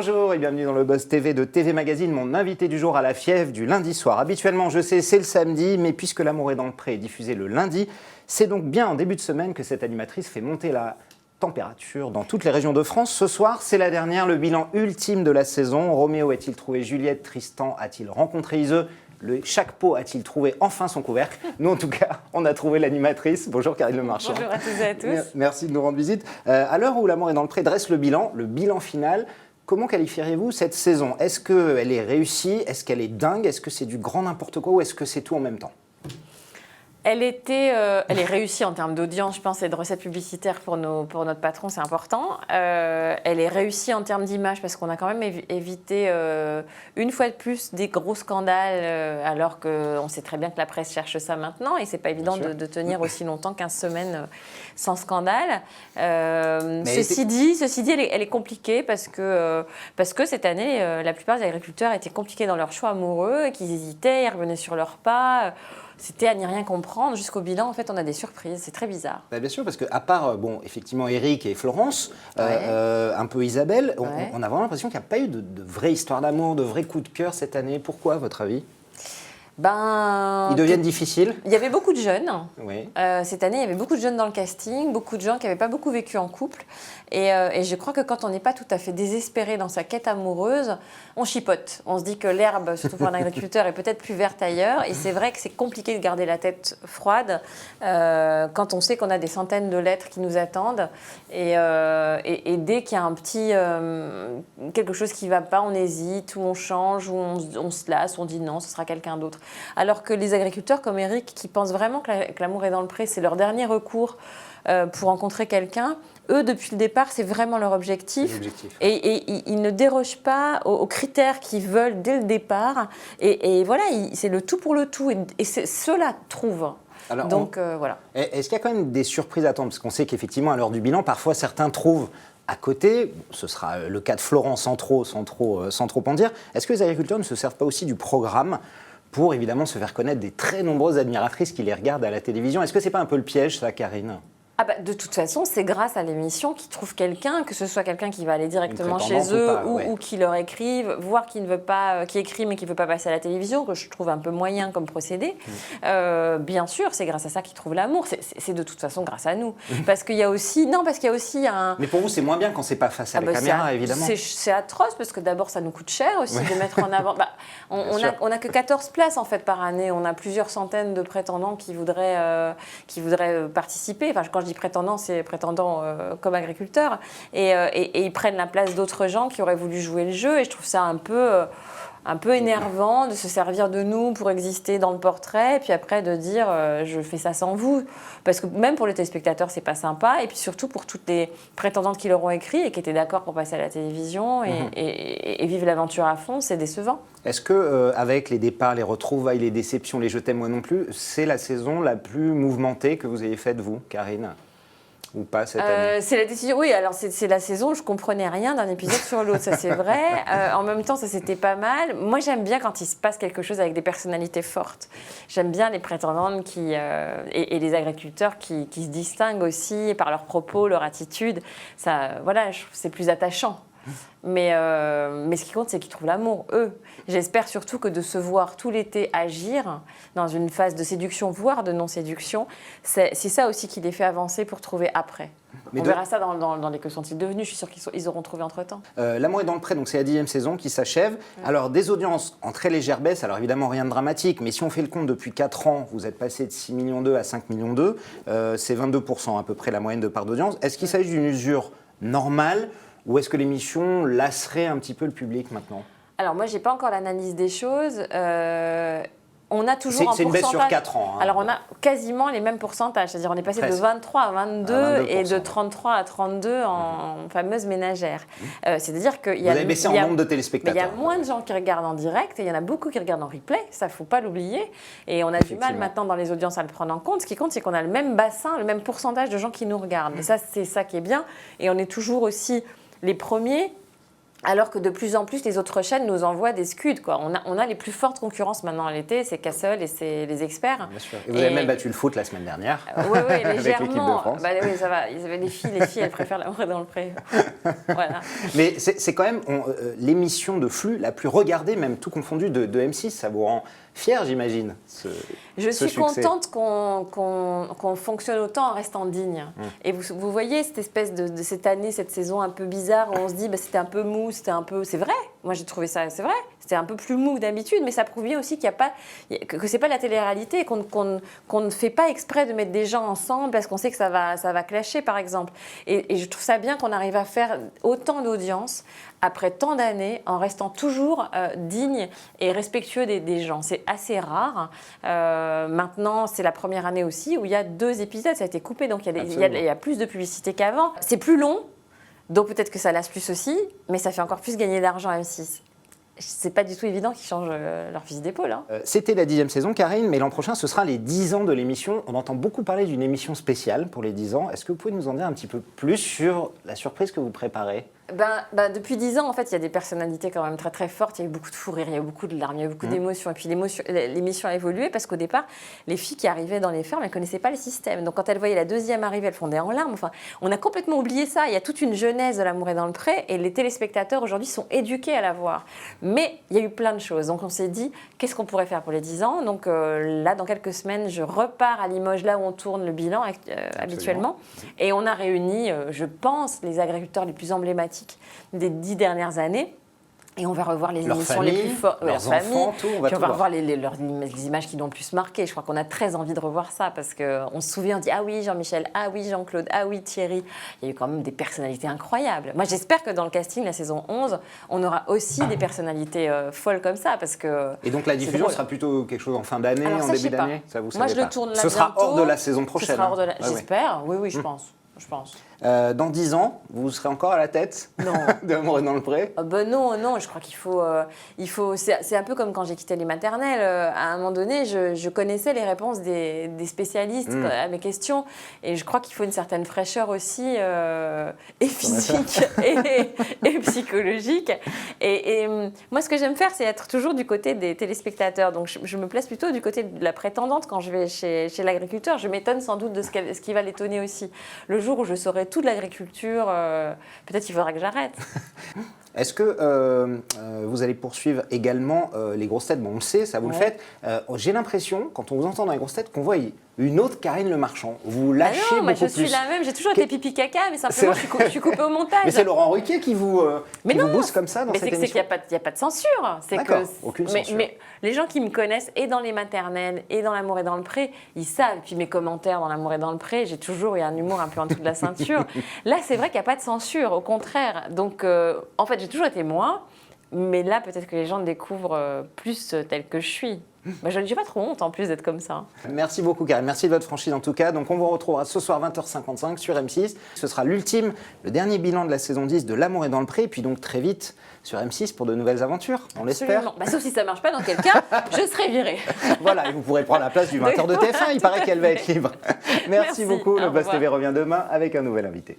Bonjour et bienvenue dans le Buzz TV de TV Magazine, mon invité du jour à la fièvre du lundi soir. Habituellement, je sais, c'est le samedi, mais puisque L'amour est dans le pré est diffusé le lundi, c'est donc bien en début de semaine que cette animatrice fait monter la température dans toutes les régions de France. Ce soir, c'est la dernière, le bilan ultime de la saison. Roméo a-t-il trouvé Juliette? Tristan a-t-il rencontré Iseu? Chaque pot a-t-il trouvé enfin son couvercle? Nous, en tout cas, on a trouvé l'animatrice. Bonjour Karine Le Marchand. Bonjour à toutes et à tous. Merci de nous rendre visite. À l'heure où L'amour est dans le pré dresse le bilan final, comment qualifieriez-vous cette saison? Est-ce qu'elle est réussie? Est-ce qu'elle est dingue? Est-ce que c'est du grand n'importe quoi? Ou est-ce que c'est tout en même temps? Elle est réussie en termes d'audience, je pense, et de recettes publicitaires pour notre patron, c'est important. Elle est réussie en termes d'image parce qu'on a quand même évité une fois de plus des gros scandales, alors qu'on sait très bien que la presse cherche ça maintenant et c'est pas évident de tenir aussi longtemps, 15 semaines sans scandale. Ceci dit, elle est compliquée parce que cette année, la plupart des agriculteurs étaient compliqués dans leur choix amoureux, et qu'ils hésitaient, ils revenaient sur leurs pas. C'était à n'y rien comprendre. Jusqu'au bilan, en fait, on a des surprises. C'est très bizarre. Bah bien sûr, parce qu'à part, effectivement, Eric et Florence, un peu Isabelle, on a vraiment l'impression qu'il n'y a pas eu de vraie histoire d'amour, de vrai coup de cœur cette année. Pourquoi, à votre avis? Ils deviennent difficiles. Il y avait beaucoup de jeunes. Oui. Cette année, il y avait beaucoup de jeunes dans le casting, beaucoup de gens qui n'avaient pas beaucoup vécu en couple. Et je crois que quand on n'est pas tout à fait désespéré dans sa quête amoureuse, on chipote. On se dit que l'herbe, surtout pour un agriculteur, est peut-être plus verte ailleurs. Et c'est vrai que c'est compliqué de garder la tête froide quand on sait qu'on a des centaines de lettres qui nous attendent. Et dès qu'il y a un petit quelque chose qui ne va pas, on hésite, ou on change, ou on se lasse, on dit non, ce sera quelqu'un d'autre. Alors que les agriculteurs comme Eric, qui pensent vraiment que l'amour est dans le pré, c'est leur dernier recours pour rencontrer quelqu'un, eux, depuis le départ, c'est vraiment leur objectif. Et ils ne dérogent pas aux critères qu'ils veulent dès le départ. Et voilà, c'est le tout pour le tout. Et ceux-là trouvent. Alors, voilà. Est-ce qu'il y a quand même des surprises à attendre? Parce qu'on sait qu'effectivement, à l'heure du bilan, parfois certains trouvent à côté, ce sera le cas de Florent sans trop en dire. Est-ce que les agriculteurs ne se servent pas aussi du programme pour évidemment se faire connaître des très nombreuses admiratrices qui les regardent à la télévision? Est-ce que c'est pas un peu le piège, ça, Karine? De toute façon, c'est grâce à l'émission qu'ils trouvent quelqu'un, que ce soit quelqu'un qui va aller directement chez eux ou qui leur écrivent, voire qui écrit mais qui ne veut pas passer à la télévision, que je trouve un peu moyen comme procédé. Bien sûr, c'est grâce à ça qu'ils trouvent l'amour. C'est de toute façon grâce à nous. Parce qu'il y a aussi un... Mais pour vous, c'est moins bien quand c'est pas face à la caméra, évidemment. C'est atroce parce que d'abord, ça nous coûte cher aussi de mettre en avant... on a que 14 places en fait par année. On a plusieurs centaines de prétendants qui voudraient participer. Enfin, quand je dis prétendants, c'est prétendants comme agriculteurs. Et ils prennent la place d'autres gens qui auraient voulu jouer le jeu. Et je trouve ça un peu énervant de se servir de nous pour exister dans le portrait. Et puis après de dire je fais ça sans vous. Parce que même pour les téléspectateurs, c'est pas sympa. Et puis surtout pour toutes les prétendantes qui leur ont écrit et qui étaient d'accord pour passer à la télévision et vivre l'aventure à fond, c'est décevant. Est-ce que avec les départs, les retrouvailles, les déceptions, les je t'aime moi non plus, c'est la saison la plus mouvementée que vous ayez faite, vous, Karine? Ou pas cette année? C'est la décision, oui, alors c'est la saison, je comprenais rien d'un épisode sur l'autre, ça c'est vrai. En même temps, ça c'était pas mal. Moi j'aime bien quand il se passe quelque chose avec des personnalités fortes. J'aime bien les prétendantes et les agriculteurs qui se distinguent aussi par leurs propos, leur attitude. Ça, voilà, c'est plus attachant. Mais ce qui compte, c'est qu'ils trouvent l'amour, eux. J'espère surtout que de se voir tout l'été agir dans une phase de séduction, voire de non-séduction, c'est ça aussi qui les fait avancer pour trouver après. On verra ça dans les Que sont-ils devenus. Je suis sûre qu'ils auront trouvé entre-temps. L'amour est dans le pré, donc c'est la 10e saison qui s'achève. Alors, des audiences en très légère baisse, alors évidemment rien de dramatique, mais si on fait le compte depuis 4 ans, vous êtes passé de 6,2 millions à 5,2 millions. C'est 22% à peu près la moyenne de part d'audience. Est-ce qu'il s'agit d'une usure normale? Ou est-ce que l'émission lasserait un petit peu le public maintenant? Alors moi, je n'ai pas encore l'analyse des choses. On a toujours un pourcentage. C'est une baisse sur 4 ans. Alors on a quasiment les mêmes pourcentages. C'est-à-dire on est passé de 23 à 22 et de 33 à 32 en fameuse ménagère. C'est-à-dire qu'il y a... Vous avez baissé en nombre de téléspectateurs. Mais il y a moins de gens qui regardent en direct et il y en a beaucoup qui regardent en replay. Ça, il ne faut pas l'oublier. Et on a du mal maintenant dans les audiences à le prendre en compte. Ce qui compte, c'est qu'on a le même bassin, le même pourcentage de gens qui nous regardent. Et ça, c'est ça qui est bien. Et on est toujours aussi les premiers Alors que de plus en plus, les autres chaînes nous envoient des scuds, quoi. On a les plus fortes concurrences maintenant à l'été, c'est Castle et c'est les experts. Bien sûr. Et vous avez même battu le foot la semaine dernière. Oui, légèrement. Avec l'équipe de France. Oui, ça va. Ils avaient les filles, elles préfèrent l'amour dans le pré. Voilà. Mais c'est quand même l'émission de flux la plus regardée, même tout confondu, de M6. Ça vous rend fier, j'imagine. Je suis contente qu'on fonctionne autant en restant digne. Et vous voyez cette espèce de cette année, cette saison un peu bizarre où on se dit c'était un peu mou, c'est vrai. Moi j'ai trouvé ça, c'est vrai. C'était un peu plus mou que d'habitude, mais ça prouve bien aussi que c'est pas la télé-réalité, qu'on ne fait pas exprès de mettre des gens ensemble parce qu'on sait que ça va clasher, par exemple. Et je trouve ça bien qu'on arrive à faire autant d'audience après tant d'années en restant toujours digne et respectueux des gens. C'est assez rare. Maintenant, c'est la première année aussi où il y a 2 épisodes, ça a été coupé, donc il y a plus de publicité qu'avant. C'est plus long, donc peut-être que ça lasse plus aussi, mais ça fait encore plus gagner d'argent à M6. C'est pas du tout évident qu'ils changent leur fusil d'épaule. Hein. C'était la 10e saison, Karine, mais l'an prochain, ce sera les 10 ans de l'émission. On entend beaucoup parler d'une émission spéciale pour les 10 ans. Est-ce que vous pouvez nous en dire un petit peu plus sur la surprise que vous préparez ? Depuis 10 ans, en fait, il y a des personnalités quand même très très fortes. Il y a eu beaucoup de fou rire, il y a eu beaucoup de larmes, il y a eu beaucoup d'émotions. Et puis l'émission a évolué parce qu'au départ, les filles qui arrivaient dans les fermes, elles ne connaissaient pas le système. Donc quand elles voyaient la deuxième arriver, elles fondaient en larmes. Enfin, on a complètement oublié ça. Il y a toute une genèse de l'amour est dans le pré et les téléspectateurs aujourd'hui sont éduqués à la voir. Mais il y a eu plein de choses. Donc on s'est dit, qu'est-ce qu'on pourrait faire pour les 10 ans ? Donc là, dans quelques semaines, je repars à Limoges, là où on tourne le bilan habituellement. Et on a réuni, je pense, les agriculteurs les plus emblématiques des 10 dernières années. Et on va revoir les émissions les plus fortes, leurs enfants, tout, puis on va revoir les images qui l'ont le plus marqué. Je crois qu'on a très envie de revoir ça parce qu'on se souvient, on dit ah oui Jean-Michel, ah oui Jean-Claude, ah oui Thierry. Il y a eu quand même des personnalités incroyables. Moi j'espère que dans le casting, la saison 11, on aura aussi des personnalités folles comme ça parce que. Et donc la diffusion sera plutôt quelque chose en fin d'année, en début d'année. Ça vous savez Moi je le tourne là. Ce sera hors de la saison prochaine. Ce sera hors de la... J'espère. Oui, je pense. Dans 10 ans, vous serez encore à la tête d'Amour est dans le pré ? Non, je crois qu'il faut c'est un peu comme quand j'ai quitté les maternelles. À un moment donné, je connaissais les réponses des spécialistes à mes questions. Et je crois qu'il faut une certaine fraîcheur aussi, et physique et psychologique. Et moi, ce que j'aime faire, c'est être toujours du côté des téléspectateurs. Donc, je me place plutôt du côté de la prétendante quand je vais chez l'agriculteur. Je m'étonne sans doute de ce qui va l'étonner aussi. Le jour où je saurai tout de l'agriculture, peut-être qu'il faudra que j'arrête. Est-ce que vous allez poursuivre également les grosses têtes ? Bon, on le sait, ça vous le faites. J'ai l'impression, quand on vous entend dans les grosses têtes, qu'on voit une autre Karine Le Marchand. Vous lâchez beaucoup plus. Je suis la même. J'ai toujours été pipi caca, mais simplement je suis coupée au montage. Mais c'est Laurent Ruquier qui vous booste comme ça dans cette émission. Mais c'est qu'il n'y a pas de censure. D'accord, aucune censure. Mais les gens qui me connaissent, et dans les maternelles, et dans L'amour est dans le pré, ils savent. Et puis mes commentaires dans L'amour est dans le pré, j'ai toujours eu un humour un peu en dessous de la ceinture. Là, c'est vrai qu'il n'y a pas de censure, au contraire. Donc, en fait, j'ai toujours été moi. Mais là, peut-être que les gens me découvrent plus telle que je suis. Je n'ai pas trop honte en plus d'être comme ça. Merci beaucoup Karine, merci de votre franchise en tout cas. Donc on vous retrouvera ce soir 20h55 sur M6. Ce sera le dernier bilan de la saison 10 de L'amour est dans le pré. Et puis donc très vite sur M6 pour de nouvelles aventures, on l'espère. Sauf si ça ne marche pas, dans quel cas, je serai virée. Voilà, et vous pourrez prendre la place du 20h de TF1, il paraît qu'elle va être libre. Merci beaucoup, le Buzz TV revient demain avec un nouvel invité.